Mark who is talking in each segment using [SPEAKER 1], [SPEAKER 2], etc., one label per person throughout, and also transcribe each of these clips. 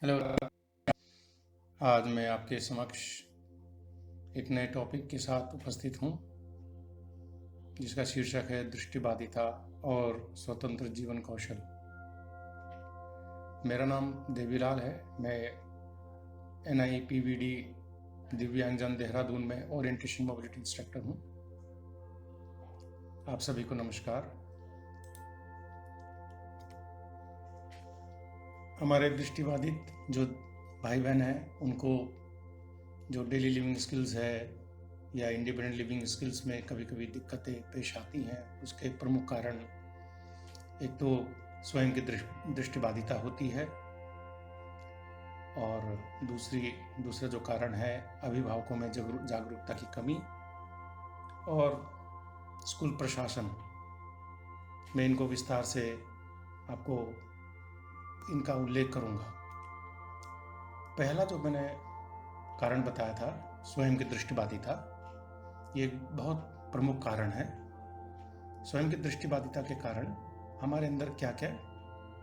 [SPEAKER 1] Hello. आज मैं आपके समक्ष एक नए टॉपिक के साथ उपस्थित हूँ जिसका शीर्षक है दृष्टिबाधिता और स्वतंत्र जीवन कौशल। मेरा नाम देवीलाल है। मैं NIPVD दिव्यांगजन देहरादून में ओरिएंटेशन मोबिलिटी इंस्ट्रक्टर हूँ। आप सभी को नमस्कार। हमारे दृष्टिबाधित जो भाई बहन हैं उनको जो डेली लिविंग स्किल्स है या इंडिपेंडेंट लिविंग स्किल्स में कभी कभी दिक्कतें पेश आती हैं। उसके प्रमुख कारण एक तो स्वयं की दृष्टिबाधिता होती है और दूसरा जो कारण है अभिभावकों में जागरूकता की कमी और स्कूल प्रशासन। मैं इनको विस्तार से आपको इनका उल्लेख करूंगा। पहला जो मैंने कारण बताया था स्वयं की दृष्टिबाधिता, ये एक बहुत प्रमुख कारण है। स्वयं की दृष्टिबाधिता के कारण हमारे अंदर क्या क्या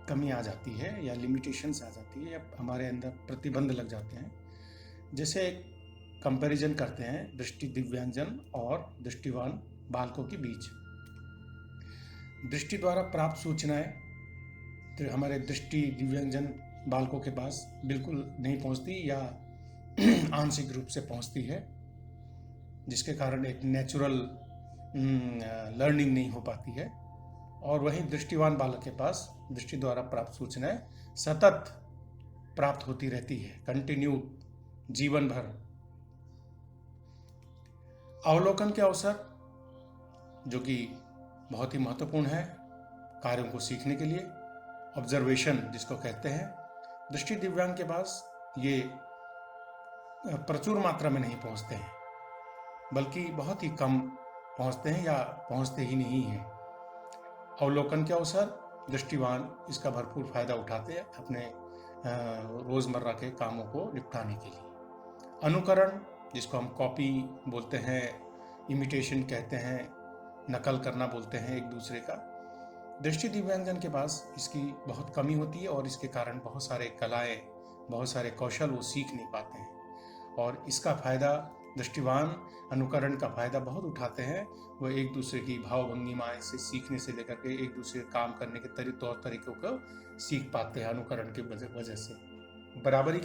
[SPEAKER 1] कमी आ जाती है या लिमिटेशंस आ जाती है या हमारे अंदर प्रतिबंध लग जाते हैं। जैसे एक कंपैरिजन करते हैं दृष्टि दिव्यांगजन और दृष्टिवान बालकों के बीच। दृष्टि द्वारा प्राप्त सूचनाएं तो हमारे दृष्टि दिव्यांगजन बालकों के पास बिल्कुल नहीं पहुंचती या आंशिक रूप से पहुंचती है, जिसके कारण एक नेचुरल लर्निंग नहीं हो पाती है। और वहीं दृष्टिवान बालक के पास दृष्टि द्वारा प्राप्त सूचनाएं सतत प्राप्त होती रहती है, कंटिन्यू, जीवन भर। अवलोकन के अवसर जो कि बहुत ही महत्वपूर्ण है कार्यों को सीखने के लिए, ऑब्जर्वेशन जिसको कहते हैं, दृष्टि दिव्यांग के पास ये प्रचुर मात्रा में नहीं पहुंचते हैं, बल्कि बहुत ही कम पहुंचते हैं या पहुंचते ही नहीं हैं। अवलोकन के अवसर दृष्टिवान इसका भरपूर फायदा उठाते हैं अपने रोजमर्रा के कामों को निपटाने के लिए। अनुकरण जिसको हम कॉपी बोलते हैं, इमिटेशन कहते हैं, नकल करना बोलते हैं एक दूसरे का, दृष्टि दिव्यांगजन के पास इसकी बहुत कमी होती है और इसके कारण बहुत सारे कलाएं, बहुत सारे कौशल वो सीख नहीं पाते हैं। और इसका फायदा दृष्टिवान अनुकरण का फायदा बहुत उठाते हैं। वो एक दूसरे की भाव भंगिमाएं से सीखने से लेकर के एक दूसरे काम करने के तौर तरीकों को सीख पाते हैं अनुकरण की वजह से। बराबरी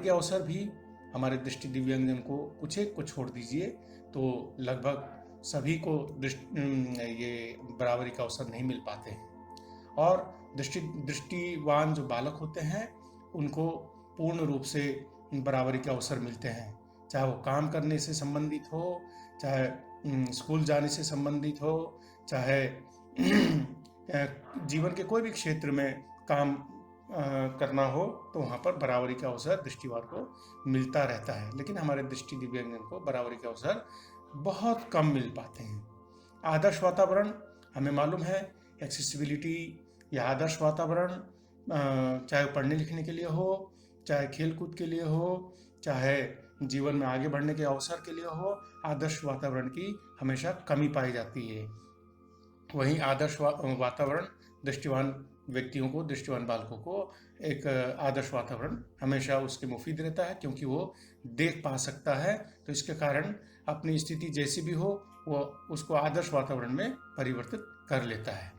[SPEAKER 1] के अवसर भी हमारे दृष्टि दिव्यांगजन को कुछ एक को छोड़ दीजिए तो लगभग सभी को ये बराबरी का अवसर नहीं मिल पाते हैं। और दृष्टिवान जो बालक होते हैं उनको पूर्ण रूप से बराबरी के अवसर मिलते हैं, चाहे वो काम करने से संबंधित हो, चाहे स्कूल जाने से संबंधित हो, चाहे जीवन के कोई भी क्षेत्र में काम करना हो, तो वहाँ पर बराबरी का अवसर दृष्टिवान को मिलता रहता है। लेकिन हमारे दृष्टि दिव्यांगजन को बराबरी के अवसर बहुत कम मिल पाते हैं। आदर्श वातावरण हमें मालूम है, एक्सेसिबिलिटी या आदर्श वातावरण चाहे पढ़ने लिखने के लिए हो, चाहे खेल कूद के लिए हो, चाहे जीवन में आगे बढ़ने के अवसर के लिए हो, आदर्श वातावरण की हमेशा कमी पाई जाती है। वहीं आदर्श वातावरण दृष्टिवान व्यक्तियों को, दृष्टिवान बालकों को एक आदर्श वातावरण हमेशा उसके मुफीद रहता है, क्योंकि वो देख पा सकता है। तो इसके कारण अपनी स्थिति जैसी भी हो वो उसको आदर्श वातावरण में परिवर्तित कर लेता है।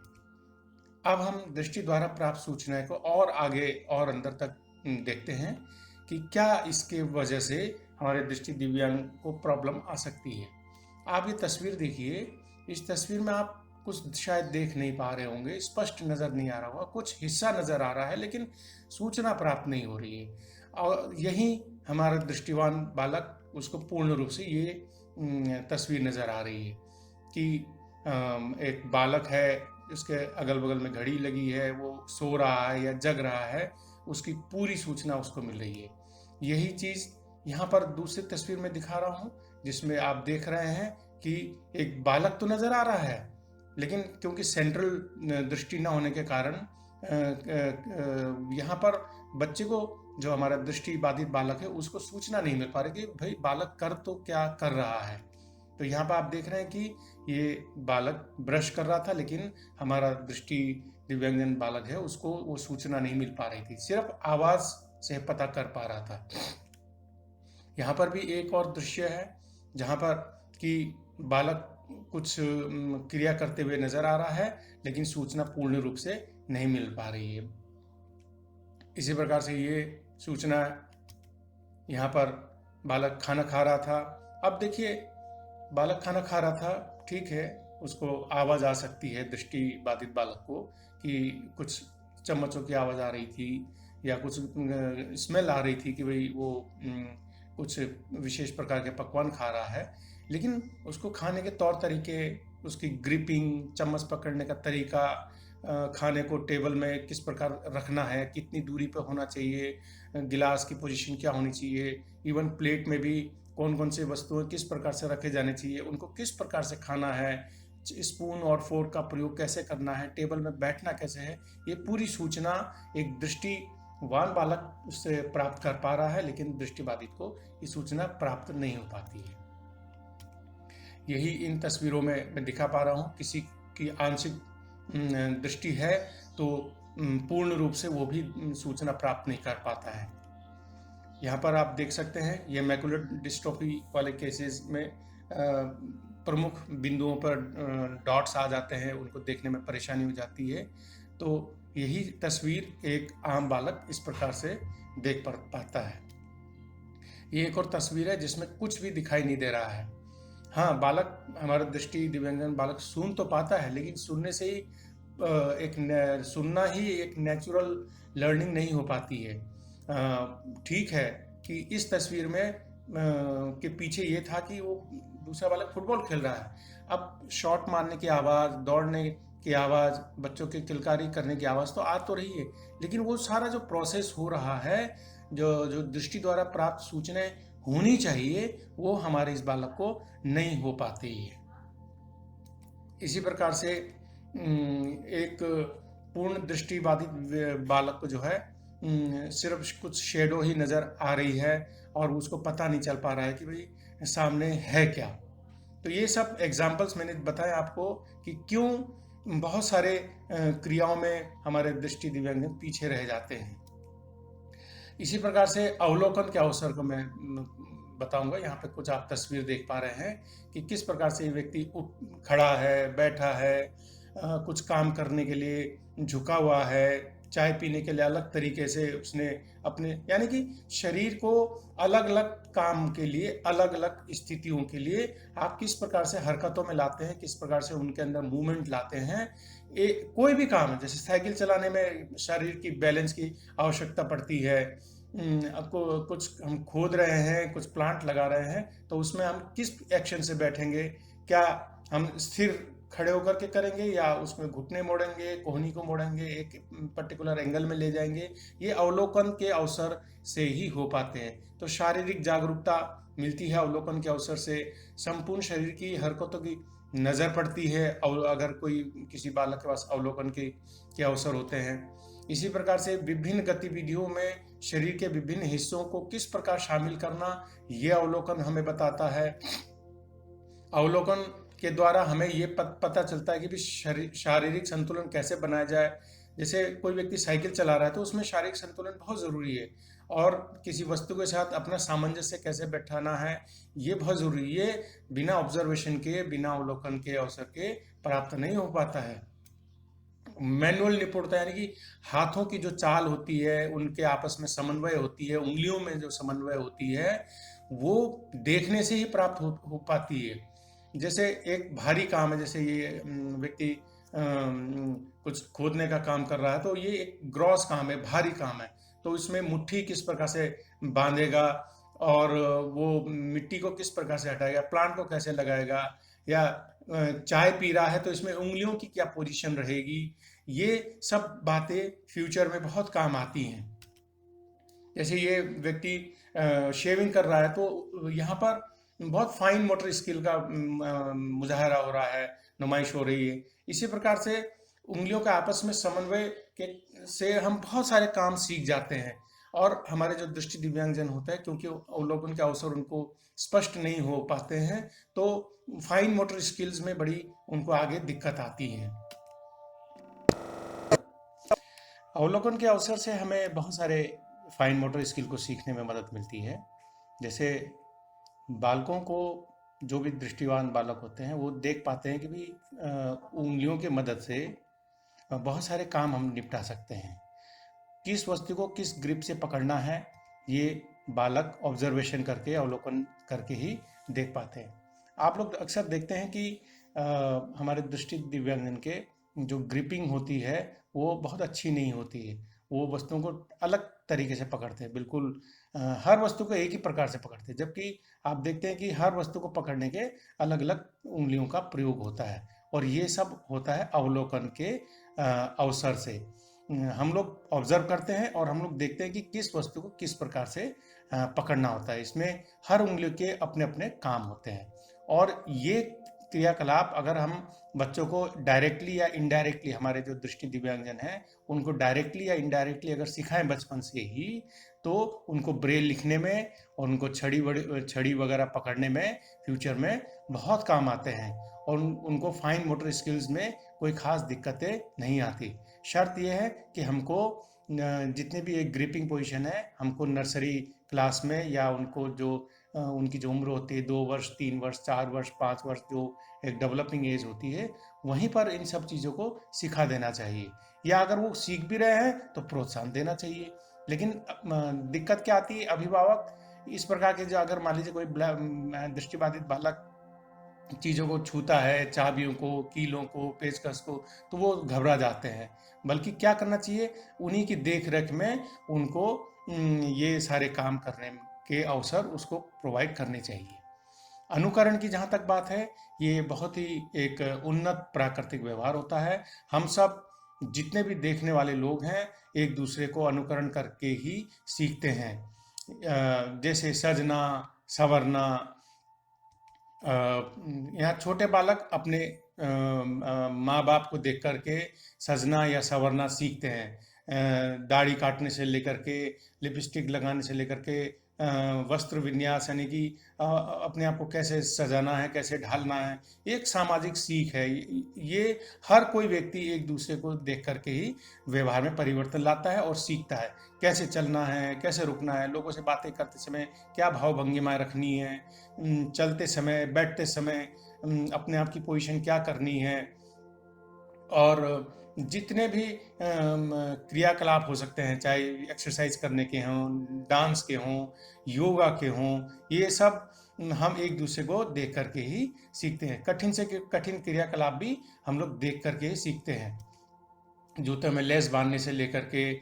[SPEAKER 1] अब हम दृष्टि द्वारा प्राप्त सूचनाएं को और आगे और अंदर तक देखते हैं कि क्या इसके वजह से हमारे दृष्टि दिव्यांग को प्रॉब्लम आ सकती है। आप ये तस्वीर देखिए, इस तस्वीर में आप कुछ शायद देख नहीं पा रहे होंगे, स्पष्ट नज़र नहीं आ रहा होगा, कुछ हिस्सा नज़र आ रहा है लेकिन सूचना प्राप्त नहीं हो रही है। और यही हमारा दृष्टिवान बालक, उसको पूर्ण रूप से ये तस्वीर नज़र आ रही है कि एक बालक है, उसके अगल बगल में घड़ी लगी है, वो सो रहा है या जग रहा है, उसकी पूरी सूचना उसको मिल रही है। यही चीज़ यहाँ पर दूसरी तस्वीर में दिखा रहा हूँ, जिसमें आप देख रहे हैं कि एक बालक तो नज़र आ रहा है, लेकिन क्योंकि सेंट्रल दृष्टि न होने के कारण यहाँ पर बच्चे को, जो हमारा दृष्टि बाधित बालक है, उसको सूचना नहीं मिल पा रही कि भाई बालक कर तो क्या कर रहा है। तो यहाँ पर आप देख रहे हैं कि ये बालक ब्रश कर रहा था, लेकिन हमारा दृष्टि दिव्यांगजन बालक है उसको वो सूचना नहीं मिल पा रही थी, सिर्फ आवाज से पता कर पा रहा था। यहाँ पर भी एक और दृश्य है जहाँ पर कि बालक कुछ क्रिया करते हुए नजर आ रहा है, लेकिन सूचना पूर्ण रूप से नहीं मिल पा रही है। इसी प्रकार से ये सूचना, यहाँ पर बालक खाना खा रहा था। अब देखिए, बालक खाना खा रहा था, ठीक है, उसको आवाज़ आ सकती है दृष्टि बाधित बालक को कि कुछ चम्मचों की आवाज़ आ रही थी या कुछ स्मेल आ रही थी कि भाई वो कुछ विशेष प्रकार के पकवान खा रहा है, लेकिन उसको खाने के तौर तरीके, उसकी ग्रिपिंग, चम्मच पकड़ने का तरीका, खाने को टेबल में किस प्रकार रखना है, कितनी दूरी पर होना चाहिए, गिलास की पोजीशन क्या होनी चाहिए, इवन प्लेट में भी कौन कौन सी वस्तुएं किस प्रकार से रखे जाने चाहिए, उनको किस प्रकार से खाना है, स्पून और फोर्क का प्रयोग कैसे करना है, टेबल में बैठना कैसे है, ये पूरी सूचना एक दृष्टिवान बालक उससे प्राप्त कर पा रहा है, लेकिन दृष्टिबाधित को ये सूचना प्राप्त नहीं हो पाती है। यही इन तस्वीरों में मैं दिखा पा रहा हूँ। किसी की आंशिक दृष्टि है तो पूर्ण रूप से वो भी सूचना प्राप्त नहीं कर पाता है। यहाँ पर आप देख सकते हैं, ये मैकुलर डिस्ट्रोफी वाले केसेस में प्रमुख बिंदुओं पर डॉट्स आ जाते हैं, उनको देखने में परेशानी हो जाती है। तो यही तस्वीर एक आम बालक इस प्रकार से देख पाता है। ये एक और तस्वीर है जिसमें कुछ भी दिखाई नहीं दे रहा है। हाँ, बालक, हमारा दृष्टि दिव्यांगजन बालक सुन तो पाता है, लेकिन सुनने से ही सुनना ही एक नेचुरल लर्निंग नहीं हो पाती है। ठीक है कि इस तस्वीर में के पीछे ये था कि वो दूसरा बालक फुटबॉल खेल रहा है, अब शॉट मारने की आवाज़, दौड़ने की आवाज़, बच्चों की किलकारी करने की आवाज़ तो आ तो रही है, लेकिन वो सारा जो प्रोसेस हो रहा है, जो दृष्टि द्वारा प्राप्त सूचनाएं होनी चाहिए, वो हमारे इस बालक को नहीं हो पाती है। इसी प्रकार से एक पूर्ण दृष्टिबाधित बालक को जो है सिर्फ कुछ शेडो ही नज़र आ रही है और उसको पता नहीं चल पा रहा है कि भाई सामने है क्या। तो ये सब एग्जाम्पल्स मैंने बताए आपको कि क्यों बहुत सारे क्रियाओं में हमारे दृष्टि दिव्यांग पीछे रह जाते हैं। इसी प्रकार से अवलोकन के अवसर को मैं बताऊंगा। यहाँ पे कुछ आप तस्वीर देख पा रहे हैं कि किस प्रकार से ये व्यक्ति खड़ा है, बैठा है, कुछ काम करने के लिए झुका हुआ है, चाय पीने के लिए अलग तरीके से उसने अपने, यानी कि शरीर को अलग अलग काम के लिए, अलग अलग स्थितियों के लिए आप किस प्रकार से हरकतों में लाते हैं, किस प्रकार से उनके अंदर मूवमेंट लाते हैं। कोई भी काम है, जैसे साइकिल चलाने में शरीर की बैलेंस की आवश्यकता पड़ती है, आपको कुछ हम खोद रहे हैं, कुछ प्लांट लगा रहे हैं, तो उसमें हम किस एक्शन से बैठेंगे, क्या हम स्थिर खड़े होकर के करेंगे या उसमें घुटने मोड़ेंगे, कोहनी को मोड़ेंगे, एक पर्टिकुलर एंगल में ले जाएंगे, ये अवलोकन के अवसर से ही हो पाते हैं। तो शारीरिक जागरूकता मिलती है अवलोकन के अवसर से, संपूर्ण शरीर की हरकतों की नज़र पड़ती है और अगर कोई किसी बालक के पास अवलोकन के अवसर होते हैं। इसी प्रकार से विभिन्न गतिविधियों में शरीर के विभिन्न हिस्सों को किस प्रकार शामिल करना, ये अवलोकन हमें बताता है। अवलोकन के द्वारा हमें ये पता चलता है कि भी शारीरिक संतुलन कैसे बनाया जाए। जैसे कोई व्यक्ति साइकिल चला रहा है तो उसमें शारीरिक संतुलन बहुत ज़रूरी है, और किसी वस्तु के साथ अपना सामंजस्य कैसे बैठाना है, ये बहुत ज़रूरी है। ये बिना ऑब्जर्वेशन के, बिना अवलोकन के अवसर के प्राप्त नहीं हो पाता है। मैनुअल निपुणता, यानी कि हाथों की जो चाल होती है, उनके आपस में समन्वय होती है, उंगलियों में जो समन्वय होती है, वो देखने से ही प्राप्त हो पाती है। जैसे एक भारी काम है, जैसे ये व्यक्ति कुछ खोदने का काम कर रहा है, तो ये एक ग्रॉस काम है, भारी काम है, तो इसमें मुट्ठी किस प्रकार से बांधेगा और वो मिट्टी को किस प्रकार से हटाएगा, प्लांट को कैसे लगाएगा, या चाय पी रहा है तो इसमें उंगलियों की क्या पोजीशन रहेगी, ये सब बातें फ्यूचर में बहुत काम आती हैं। जैसे ये व्यक्ति शेविंग कर रहा है तो यहाँ पर बहुत फाइन मोटर स्किल का मुजाहरा हो रहा है, नुमाइश हो रही है। इसी प्रकार से उंगलियों का आपस में समन्वय के से हम बहुत सारे काम सीख जाते हैं, और हमारे जो दृष्टि दिव्यांगजन होता है, क्योंकि अवलोकन के अवसर उनको स्पष्ट नहीं हो पाते हैं, तो फाइन मोटर स्किल्स में बड़ी उनको आगे दिक्कत आती है। अवलोकन के अवसर से हमें बहुत सारे फाइन मोटर स्किल को सीखने में मदद मिलती है। जैसे बालकों को, जो भी दृष्टिवान बालक होते हैं वो देख पाते हैं कि भी उंगलियों के मदद से बहुत सारे काम हम निपटा सकते हैं। किस वस्तु को किस ग्रिप से पकड़ना है, ये बालक ऑब्जर्वेशन करके, अवलोकन करके ही देख पाते हैं। आप लोग अक्सर देखते हैं कि हमारे दृष्टि दिव्यांगजन के जो ग्रिपिंग होती है वो बहुत अच्छी नहीं होती है। वो वस्तुओं को अलग तरीके से पकड़ते हैं, बिल्कुल हर वस्तु को एक ही प्रकार से पकड़ते हैं, जबकि आप देखते हैं कि हर वस्तु को पकड़ने के अलग अलग उंगलियों का प्रयोग होता है। और ये सब होता है अवलोकन के अवसर से। हम लोग ऑब्जर्व करते हैं और हम लोग देखते हैं कि किस वस्तु को किस प्रकार से पकड़ना होता है। इसमें हर उंगली के अपने अपने काम होते हैं। और ये क्रियाकलाप अगर हम बच्चों को डायरेक्टली या इनडायरेक्टली, हमारे जो दृष्टि दिव्यांगजन हैं उनको डायरेक्टली या इनडायरेक्टली अगर सिखाएं बचपन से ही, तो उनको ब्रेल लिखने में और उनको छड़ी वगैरह पकड़ने में फ्यूचर में बहुत काम आते हैं। और उनको फाइन मोटर स्किल्स में कोई खास दिक्कतें नहीं आती। शर्त यह है कि हमको जितने भी एक ग्रिपिंग पोजीशन है, हमको नर्सरी क्लास में या उनको जो उनकी जो उम्र होती है 2 वर्ष, 3 वर्ष, 4 वर्ष, 5 वर्ष, जो एक डेवलपिंग एज होती है, वहीं पर इन सब चीज़ों को सिखा देना चाहिए। या अगर वो सीख भी रहे हैं तो प्रोत्साहन देना चाहिए। लेकिन दिक्कत क्या आती है, अभिभावक इस प्रकार के, जो अगर मान लीजिए कोई दृष्टिबाधित बालक चीज़ों को छूता है, चाबियों को, कीलों को, पेचकस को, तो वो घबरा जाते हैं। बल्कि क्या करना चाहिए, उन्हीं की देख रेख में उनको ये सारे काम करने के अवसर उसको प्रोवाइड करने चाहिए। अनुकरण की जहाँ तक बात है, ये बहुत ही एक उन्नत प्राकृतिक व्यवहार होता है। हम सब जितने भी देखने वाले लोग हैं, एक दूसरे को अनुकरण करके ही सीखते हैं। जैसे सजना, संवरना, यहाँ छोटे बालक अपने माँ बाप को देख करके सजना या संवरना सीखते हैं। दाढ़ी काटने से लेकर के, लिपस्टिक लगाने से लेकर के, वस्त्र विन्यास, यानी कि अपने आप को कैसे सजाना है, कैसे ढालना है, एक सामाजिक सीख है। ये हर कोई व्यक्ति एक दूसरे को देख करके ही व्यवहार में परिवर्तन लाता है और सीखता है। कैसे चलना है, कैसे रुकना है, लोगों से बातें करते समय क्या भाव भंगिमाएं रखनी है, चलते समय, बैठते समय अपने आप की पोजीशन क्या करनी है। और जितने भी क्रियाकलाप हो सकते हैं, चाहे एक्सरसाइज करने के हों, डांस के हों, योगा के हों, ये सब हम एक दूसरे को देख करके ही सीखते हैं। कठिन से कठिन क्रियाकलाप भी हम लोग देख करके ही सीखते हैं। जूते में लेस बांधने से लेकर के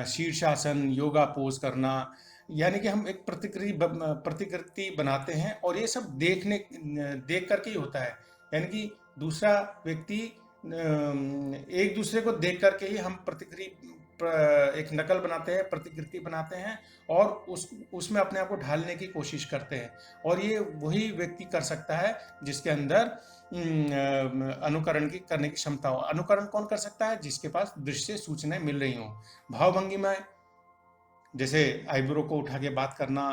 [SPEAKER 1] शीर्षासन, योगा पोज करना, यानी कि हम एक प्रतिकृति बनाते हैं और ये सब देख करके ही होता है। यानी कि दूसरा व्यक्ति एक दूसरे को देख करके ही हम एक नकल बनाते हैं, प्रतिकृति बनाते हैं और उसमें अपने आप को ढालने की कोशिश करते हैं। और ये वही व्यक्ति कर सकता है जिसके अंदर अनुकरण की करने की क्षमता हो। अनुकरण कौन कर सकता है? जिसके पास दृश्य सूचनाएं मिल रही हों। भाव भंगिमाएं, जैसे आईब्रो को उठा के बात करना,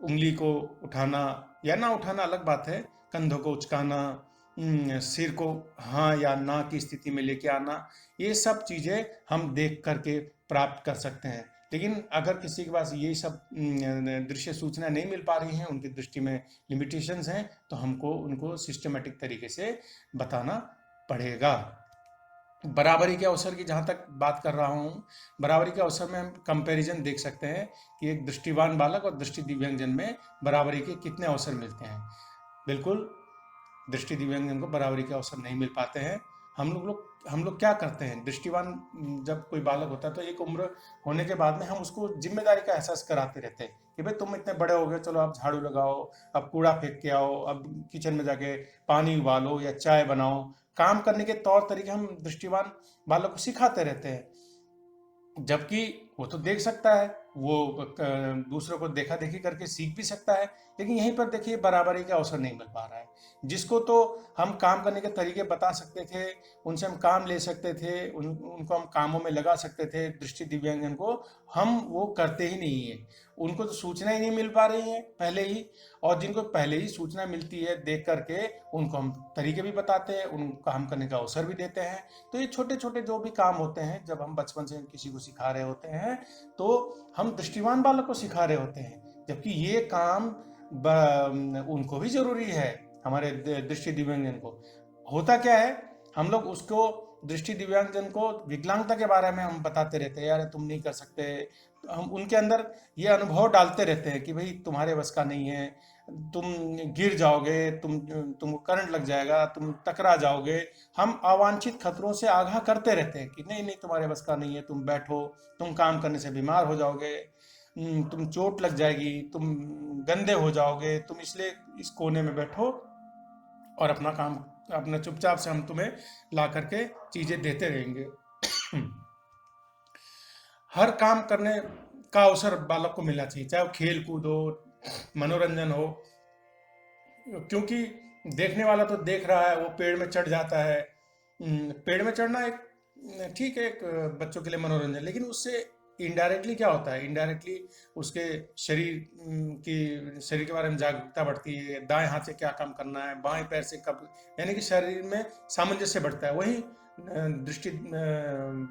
[SPEAKER 1] उंगली को उठाना या ना उठाना अलग बात है, कंधों को उचकाना, सिर को हाँ या ना की स्थिति में लेके आना, ये सब चीज़ें हम देख करके प्राप्त कर सकते हैं। लेकिन अगर किसी के पास ये सब दृश्य सूचना नहीं मिल पा रही हैं, उनकी दृष्टि में लिमिटेशंस हैं, तो हमको उनको सिस्टमेटिक तरीके से बताना पड़ेगा। बराबरी के अवसर की जहाँ तक बात कर रहा हूँ, बराबरी के अवसर में हम कंपैरिजन देख सकते हैं कि एक दृष्टिवान बालक और दृष्टि दिव्यांगजन में बराबरी के कितने अवसर मिलते हैं। बिल्कुल दृष्टि दिव्यांगजन को बराबरी के अवसर नहीं मिल पाते हैं। हम लोग क्या करते हैं, दृष्टिवान जब कोई बालक होता है तो एक उम्र होने के बाद में हम उसको जिम्मेदारी का एहसास कराते रहते हैं कि भाई तुम इतने बड़े हो गए, चलो अब झाड़ू लगाओ, अब कूड़ा फेंक के आओ, अब किचन में जाके पानी उबालो या चाय बनाओ। काम करने के तौर तरीके हम दृष्टिवान बालक को सिखाते रहते हैं, जबकि वो तो देख सकता है वो दूसरों को देखा देखी करके सीख भी सकता है। लेकिन यहीं पर देखिए बराबरी का अवसर नहीं मिल पा रहा है। जिसको तो हम काम करने के तरीके बता सकते थे, उनसे हम काम ले सकते थे, उनको हम कामों में लगा सकते थे, दृष्टि दिव्यांगजन को, हम वो करते ही नहीं है। उनको तो सूचना ही नहीं मिल पा रही है पहले ही, और जिनको पहले ही सूचना मिलती है देख करके, उनको हम तरीके भी बताते हैं, उनको काम करने का अवसर भी देते हैं। तो ये छोटे छोटे जो भी काम होते हैं, जब हम बचपन से किसी को सिखा रहे होते हैं, तो हम दृष्टिवान बालक को सिखा रहे होते हैं, जबकि ये काम उनको भी जरूरी है, हमारे दृष्टि दिव्यांगजन को। होता क्या है, हम लोग उसको दृष्टि दिव्यांगजन को विकलांगता के बारे में हम बताते रहते हैं, यार तुम नहीं कर सकते। हम उनके अंदर ये अनुभव डालते रहते हैं कि भाई तुम्हारे बस का नहीं है, तुम गिर जाओगे, तुमको करंट लग जाएगा, तुम टकरा जाओगे। हम अवांछित खतरों से आगाह करते रहते हैं कि नहीं नहीं तुम्हारे बस का नहीं है, तुम बैठो, तुम काम करने से बीमार हो जाओगे, तुम चोट लग जाएगी, तुम गंदे हो जाओगे, तुम इसलिए इस कोने में बैठो और अपना काम, अपना चुपचाप से हम तुम्हें ला करके चीजें देते रहेंगे। हर काम करने का अवसर बालक को मिलना चाहिए, चाहे वो खेल कूद हो, मनोरंजन हो। क्योंकि देखने वाला तो देख रहा है, वो पेड़ में चढ़ जाता है। पेड़ में चढ़ना एक ठीक है, एक बच्चों के लिए मनोरंजन, लेकिन उससे इनडायरेक्टली क्या होता है, इनडायरेक्टली उसके शरीर के बारे में जागरूकता बढ़ती है, दाएं हाथ से क्या काम करना है, बाएं पैर से कब, यानी कि शरीर में सामंजस्य बढ़ता है। वही दृष्टि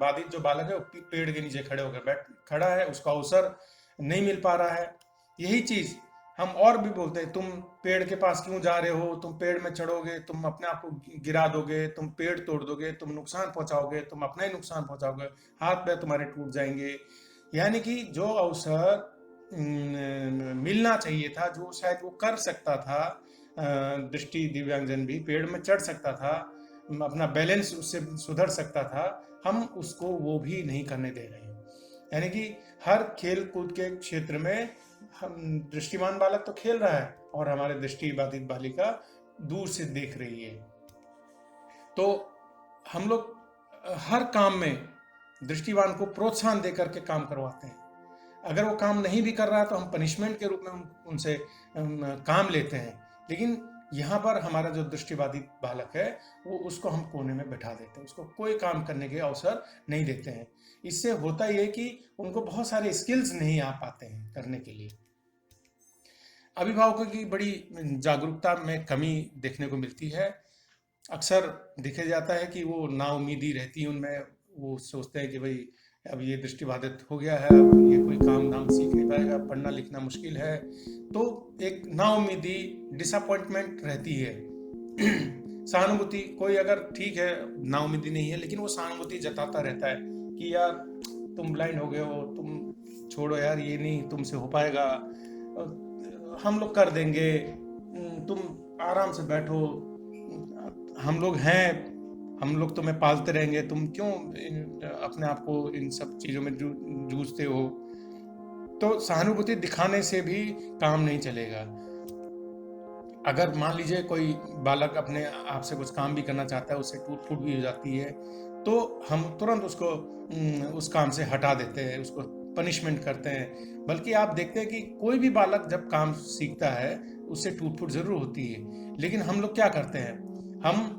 [SPEAKER 1] बाधित जो बालक है, वो पेड़ के नीचे खड़े होकर बैठ खड़ा है, उसका अवसर नहीं मिल पा रहा है। यही चीज हम और भी बोलते हैं, तुम पेड़ के पास क्यों जा रहे हो, तुम पेड़ में चढ़ोगे, तुम अपने आप को गिरा दोगे, तुम पेड़ तोड़ दोगे, तुम नुकसान पहुंचाओगे, तुम अपना ही नुकसान पहुंचाओगे, हाथ पैर तुम्हारे टूट जाएंगे। यानी कि जो अवसर मिलना चाहिए था, जो शायद वो कर सकता था, दृष्टि दिव्यांगजन भी पेड़ में चढ़ सकता था, अपना बैलेंस उससे सुधर सकता था, हम उसको वो भी नहीं करने दे रहे हैं। यानी कि हर खेल कूद के क्षेत्र में हम दृष्टिमान बालक तो खेल रहा है और हमारे दृष्टि बाधित बालिका दूर से देख रही है। तो हम लोग हर काम में दृष्टिवान को प्रोत्साहन देकर के काम करवाते हैं। अगर वो काम नहीं भी कर रहा है तो हम पनिशमेंट के रूप में उनसे काम लेते हैं। लेकिन यहाँ पर हमारा जो दृष्टिबाधित बालक है, वो उसको हम कोने में बैठा देते हैं, उसको कोई काम करने के अवसर नहीं देते हैं। इससे होता ये कि उनको बहुत सारे स्किल्स नहीं आ पाते हैं करने के लिए। अभिभावकों की बड़ी जागरूकता में कमी देखने को मिलती है। अक्सर देखा जाता है कि वो नाउमीदी रहती है उनमें, वो सोचते हैं कि भाई अब ये दृष्टिबाधित हो गया है, अब ये कोई काम धाम सीख नहीं पाएगा, पढ़ना लिखना मुश्किल है। तो एक नाउमीदी, डिसअपॉइंटमेंट रहती है। सहानुभूति, कोई अगर ठीक है नाउमीदी नहीं है, लेकिन वो सहानुभूति जताता रहता है कि यार तुम ब्लाइंड हो गए हो, तुम छोड़ो यार, ये नहीं तुमसे हो पाएगा, हम लोग कर देंगे, तुम आराम से बैठो, हम लोग हैं, हम लोग तुम्हें पालते रहेंगे, तुम क्यों अपने आप को इन सब चीज़ों में जूझते हो। तो सहानुभूति दिखाने से भी काम नहीं चलेगा। अगर मान लीजिए कोई बालक अपने आप से कुछ काम भी करना चाहता है, उससे टूट फूट भी हो जाती है, तो हम तुरंत उसको उस काम से हटा देते हैं, उसको पनिशमेंट करते हैं। बल्कि आप देखते हैं कि कोई भी बालक जब काम सीखता है, उससे टूट फूट जरूर होती है, लेकिन हम लोग क्या करते हैं, हम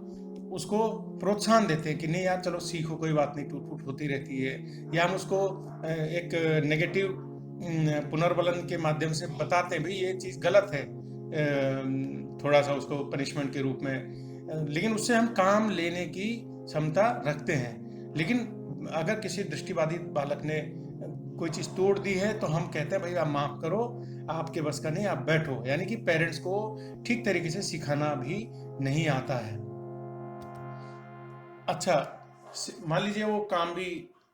[SPEAKER 1] उसको प्रोत्साहन देते हैं कि नहीं यार चलो सीखो, कोई बात नहीं, टूट फूट होती रहती है। या हम उसको एक नेगेटिव पुनर्बलन के माध्यम से बताते हैं भाई ये चीज़ गलत है, थोड़ा सा उसको पनिशमेंट के रूप में, लेकिन उससे हम काम लेने की क्षमता रखते हैं। लेकिन अगर किसी दृष्टिबाधित बालक ने कोई चीज़ तोड़ दी है, तो हम कहते हैं भाई आप माफ़ करो, आपके बस का नहीं, आप बैठो। यानी कि पेरेंट्स को ठीक तरीके से सिखाना भी नहीं आता है। अच्छा, मान लीजिए वो काम भी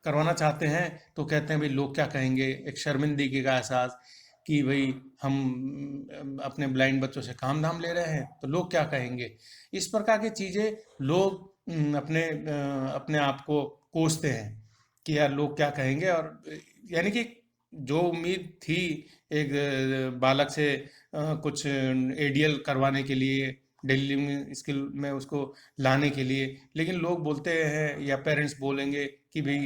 [SPEAKER 1] करवाना चाहते हैं, तो कहते हैं भाई लोग क्या कहेंगे, एक शर्मिंदगी का एहसास कि भाई हम अपने ब्लाइंड बच्चों से काम धाम ले रहे हैं, तो लोग क्या कहेंगे। इस प्रकार की चीज़ें लोग अपने आप को कोसते हैं कि यार लोग क्या कहेंगे। और यानी कि जो उम्मीद थी एक बालक से कुछ एडीएल करवाने के लिए, डेली लिविंग स्किल में उसको लाने के लिए। लेकिन लोग बोलते हैं या पेरेंट्स बोलेंगे कि भाई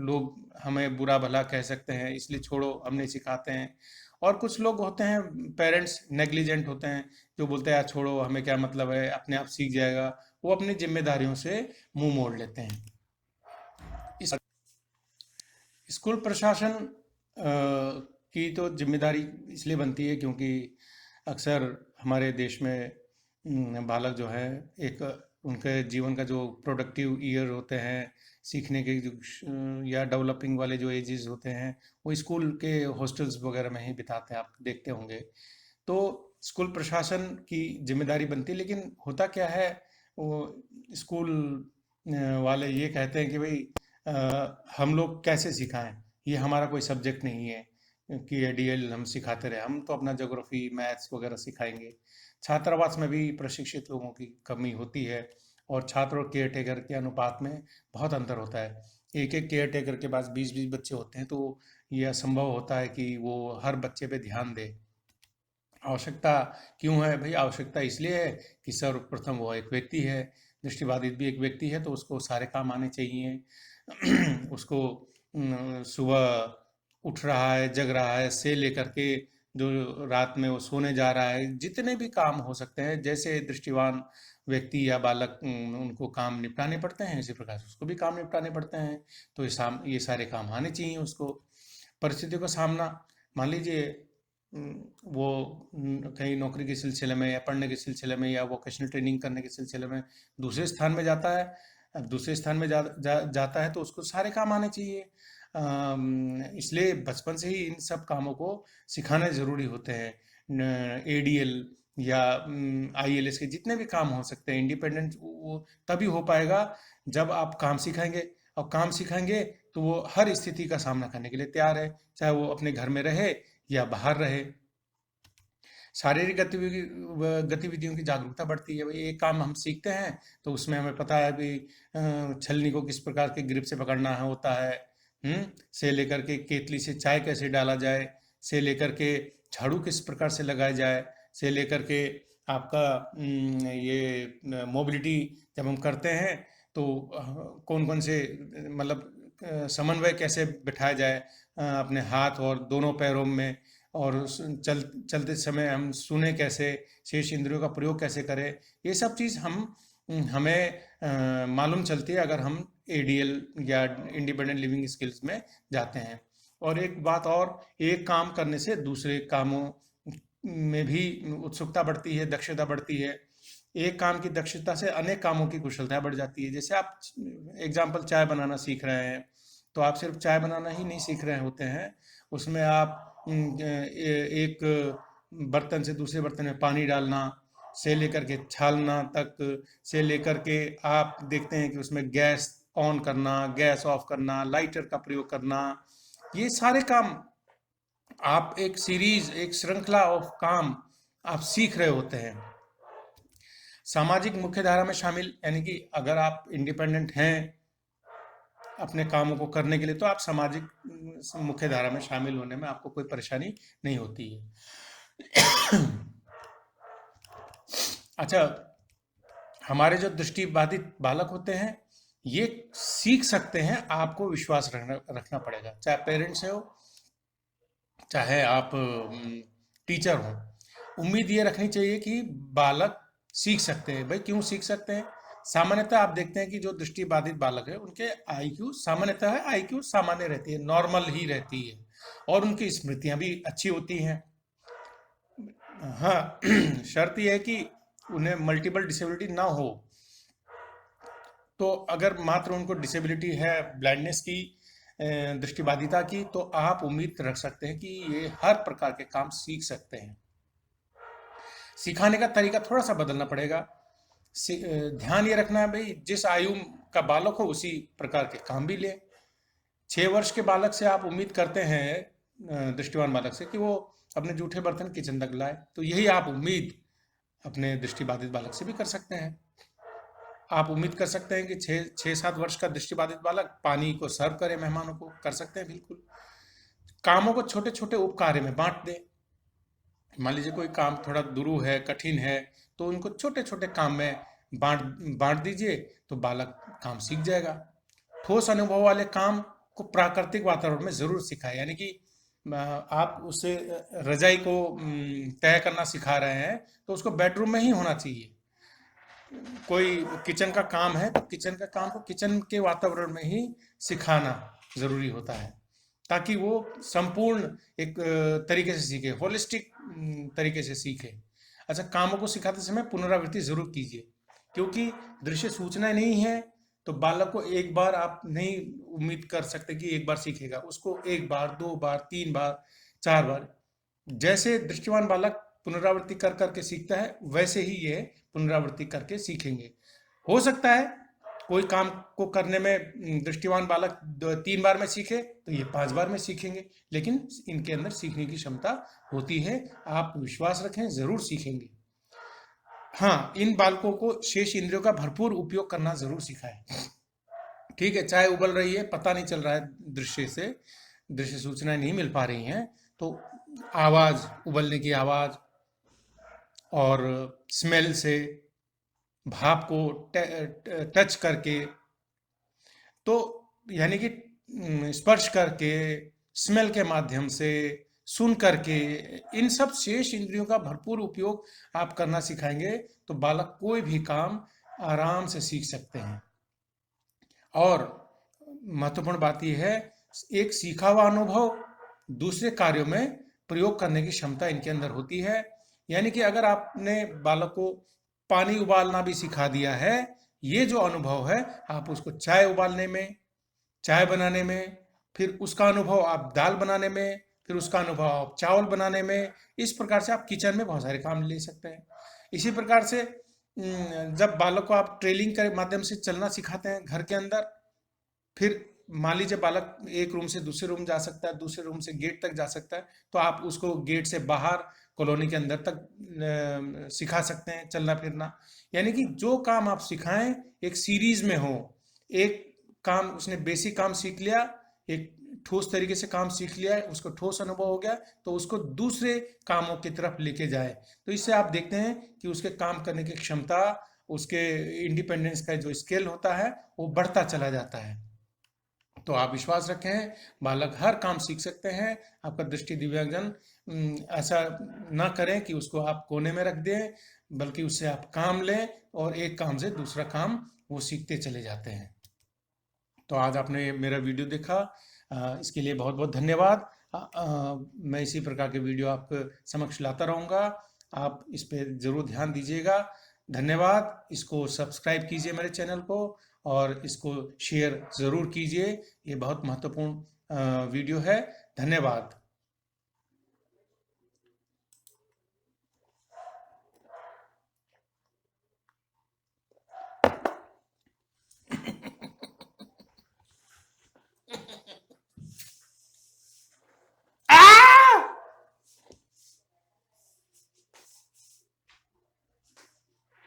[SPEAKER 1] लोग हमें बुरा भला कह सकते हैं, इसलिए छोड़ो, हम नहीं सिखाते हैं। और कुछ लोग होते हैं, पेरेंट्स नेग्लिजेंट होते हैं, जो बोलते हैं यार छोड़ो, हमें क्या मतलब है, अपने आप सीख जाएगा। वो अपनी जिम्मेदारियों से मुंह मोड़ लेते हैं। इस स्कूल प्रशासन की तो जिम्मेदारी इसलिए बनती है क्योंकि अक्सर हमारे देश में बालक जो है, एक उनके जीवन का जो प्रोडक्टिव ईयर होते हैं, सीखने के जो या डेवलपिंग वाले जो एजेस होते हैं, वो स्कूल के हॉस्टल्स वगैरह में ही बिताते हैं, आप देखते होंगे। तो स्कूल प्रशासन की जिम्मेदारी बनती है, लेकिन होता क्या है, वो स्कूल वाले ये कहते हैं कि भाई हम लोग कैसे सिखाएं, ये हमारा कोई सब्जेक्ट नहीं है कि एडीएल हम सिखाते रहे, हम तो अपना ज्योग्राफी मैथ्स वगैरह सिखाएंगे। छात्रावास में भी प्रशिक्षित लोगों की कमी होती है, और छात्र और केयर टेकर के अनुपात में बहुत अंतर होता है। एक एक केयर टेकर के पास 20-20 बच्चे होते हैं, तो यह असंभव होता है कि वो हर बच्चे पे ध्यान दे। आवश्यकता क्यों है भाई? आवश्यकता इसलिए है कि सर्वप्रथम वो एक व्यक्ति है, दृष्टिबाधित भी एक व्यक्ति है, तो उसको सारे काम आने चाहिए। उसको सुबह उठ रहा है, जग रहा है, से लेकर के जो रात में वो सोने जा रहा है, जितने भी काम हो सकते हैं, जैसे दृष्टिवान व्यक्ति या बालक उनको काम निपटाने पड़ते हैं, इसी प्रकार से उसको भी काम निपटाने पड़ते हैं। तो ये सारे काम आने चाहिए उसको। परिस्थितियों का सामना, मान लीजिए वो कहीं नौकरी के सिलसिले में या पढ़ने के सिलसिले में या वोकेशनल ट्रेनिंग करने के सिलसिले में दूसरे स्थान में जाता है। अब दूसरे स्थान में जाता है तो उसको सारे काम आने चाहिए। इसलिए बचपन से ही इन सब कामों को सिखाने ज़रूरी होते हैं। एडीएल या आईएलएस के जितने भी काम हो सकते हैं, इंडिपेंडेंट वो तभी हो पाएगा जब आप काम सिखाएंगे। और काम सिखाएंगे तो वो हर स्थिति का सामना करने के लिए तैयार है, चाहे वो अपने घर में रहे या बाहर रहे। शारीरिक गतिविधियों की जागरूकता बढ़ती है। भाई एक काम हम सीखते हैं तो उसमें हमें पता है भी छलनी को किस प्रकार के ग्रिप से पकड़ना है होता है, से लेकर के केतली से चाय कैसे डाला जाए, से लेकर के झाड़ू किस प्रकार से लगाया जाए, से लेकर के आपका ये मोबिलिटी जब हम करते हैं तो कौन कौन से मतलब समन्वय कैसे बिठाया जाए अपने हाथ और दोनों पैरों में, और चलते समय हम सुने कैसे, शेष इंद्रियों का प्रयोग कैसे करें, ये सब चीज़ हमें मालूम चलती है अगर हम एडीएल या इंडिपेंडेंट लिविंग स्किल्स में जाते हैं। और एक बात और, एक काम करने से दूसरे कामों में भी उत्सुकता बढ़ती है, दक्षता बढ़ती है। एक काम की दक्षता से अनेक कामों की कुशलता बढ़ जाती है। जैसे आप एग्जाम्पल चाय बनाना सीख रहे हैं, तो आप सिर्फ चाय बनाना ही नहीं सीख रहे होते हैं, उसमें आप एक बर्तन से दूसरे बर्तन में पानी डालना से लेकर के छानना तक, से लेकर के आप देखते हैं कि उसमें गैस ऑन करना, गैस ऑफ करना, लाइटर का प्रयोग करना, ये सारे काम आप एक सीरीज, एक श्रृंखला ऑफ काम आप सीख रहे होते हैं। सामाजिक मुख्यधारा में शामिल, यानी कि अगर आप इंडिपेंडेंट हैं अपने कामों को करने के लिए, तो आप सामाजिक मुख्यधारा में शामिल होने में आपको कोई परेशानी नहीं होती है। अच्छा, हमारे जो दृष्टिबाधित बालक होते हैं, ये सीख सकते हैं, आपको विश्वास रखना पड़ेगा, चाहे पेरेंट्स हो, चाहे आप टीचर हो। उम्मीद ये रखनी चाहिए कि बालक सीख सकते हैं। भाई क्यों सीख सकते हैं? सामान्यतः आप देखते हैं कि जो दृष्टिबाधित बालक है, उनके आईक्यू सामान्यतः आईक्यू सामान्य रहती है, नॉर्मल ही रहती है, और उनकी स्मृतियां भी अच्छी होती हैं। हाँ, शर्त यह है कि उन्हें मल्टीपल डिसेबिलिटी ना हो। तो अगर मात्र उनको डिसेबिलिटी है ब्लाइंडनेस की, दृष्टिबाधिता की, तो आप उम्मीद रख सकते हैं कि ये हर प्रकार के काम सीख सकते हैं। सिखाने का तरीका थोड़ा सा बदलना पड़ेगा। ध्यान ये रखना है भाई, जिस आयु का बालक हो उसी प्रकार के काम भी ले। 6 वर्ष के बालक से आप उम्मीद करते हैं, दृष्टिवान बालक से, कि वो अपने जूठे बर्तन किचन तक लाए, तो यही आप उम्मीद अपने दृष्टिबाधित बालक से भी कर सकते हैं। आप उम्मीद कर सकते हैं कि 6-7 वर्ष का दृष्टिबाधित बालक पानी को सर्व करे मेहमानों को, कर सकते हैं बिल्कुल। कामों को छोटे छोटे उप कार्य में बांट दें। मान लीजिए कोई काम थोड़ा दुरूह है, कठिन है, तो उनको छोटे छोटे काम में बांट बांट दीजिए, तो बालक काम सीख जाएगा। ठोस अनुभव वाले काम को प्राकृतिक वातावरण में जरूर सिखाएं, यानी कि आप उसे रजाई को तय करना सिखा रहे हैं, तो उसको बेडरूम में ही होना चाहिए। कोई किचन का काम है तो किचन का काम को किचन के वातावरण में ही सिखाना जरूरी होता है, ताकि वो संपूर्ण एक तरीके से सीखे, होलिस्टिक तरीके से सीखे। अच्छा, कामों को सिखाते समय पुनरावृत्ति जरूर कीजिए, क्योंकि दृश्य सूचना नहीं है, तो बालक को एक बार आप नहीं उम्मीद कर सकते कि एक बार सीखेगा। उसको एक बार, दो बार, तीन बार, चार बार, जैसे दृष्टिवान बालक पुनरावृत्ति कर करके सीखता है, वैसे ही ये पुनरावृत्ति करके सीखेंगे। हो सकता है कोई काम को करने में दृष्टिवान बालक 3 बार में सीखे, तो ये 5 बार में सीखेंगे, लेकिन इनके अंदर सीखने की क्षमता होती है। आप विश्वास रखें, जरूर सीखेंगे। हाँ, इन बालकों को शेष इंद्रियों का भरपूर उपयोग करना जरूर सिखाएं। ठीक है, चाय उबल रही है, पता नहीं चल रहा है दृश्य से, दृश्य सूचनाएं नहीं मिल पा रही हैं, तो आवाज, उबलने की आवाज और स्मेल से, भाप को टच करके, तो यानी कि स्पर्श करके, स्मेल के माध्यम से, सुन करके, इन सब शेष इंद्रियों का भरपूर उपयोग आप करना सिखाएंगे, तो बालक कोई भी काम आराम से सीख सकते हैं। और महत्वपूर्ण बात यह है, एक सीखा हुआ अनुभव दूसरे कार्यों में प्रयोग करने की क्षमता इनके अंदर होती है। यानी कि अगर आपने बालक को पानी उबालना भी सिखा दिया है, ये जो अनुभव है आप उसको चाय उबालने में, चाय बनाने में, फिर उसका अनुभव आप दाल बनाने में, फिर उसका अनुभव आप चावल बनाने में, इस प्रकार से आप किचन में बहुत सारे काम ले सकते हैं। इसी प्रकार से जब बालक को आप ट्रेलिंग के माध्यम से चलना सिखाते हैं घर के अंदर, फिर मान लीजिए बालक एक रूम से दूसरे रूम जा सकता है, दूसरे रूम से गेट तक जा सकता है, तो आप उसको गेट से बाहर कॉलोनी के अंदर तक सिखा सकते हैं चलना फिरना। यानी कि जो काम आप सिखाएं एक सीरीज में हो, एक काम उसने बेसिक काम सीख लिया, एक ठोस तरीके से काम सीख लिया है, उसको ठोस अनुभव हो गया, तो उसको दूसरे कामों की तरफ लेके जाए, तो इससे आप देखते हैं कि उसके काम करने की क्षमता, उसके इंडिपेंडेंस का जो स्केल होता है वो बढ़ता चला जाता है। तो आप विश्वास रखें, बालक हर काम सीख सकते हैं। आपका दृष्टि दिव्यांगजन ऐसा ना करें कि उसको आप कोने में रख दें, बल्कि उससे आप काम लें और एक काम से दूसरा काम वो सीखते चले जाते हैं। तो आज आपने मेरा वीडियो देखा, इसके लिए बहुत बहुत धन्यवाद। मैं इसी प्रकार के वीडियो आपके समक्ष लाता रहूँगा, आप इस पर ज़रूर ध्यान दीजिएगा। धन्यवाद। इसको सब्सक्राइब कीजिए मेरे चैनल को, और इसको शेयर ज़रूर कीजिए, ये बहुत महत्वपूर्ण वीडियो है। धन्यवाद।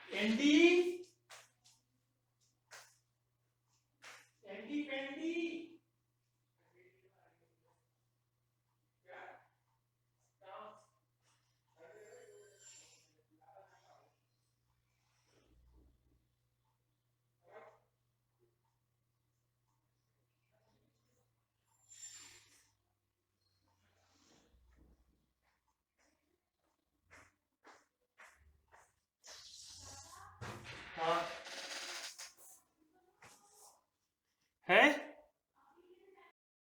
[SPEAKER 1] एंडी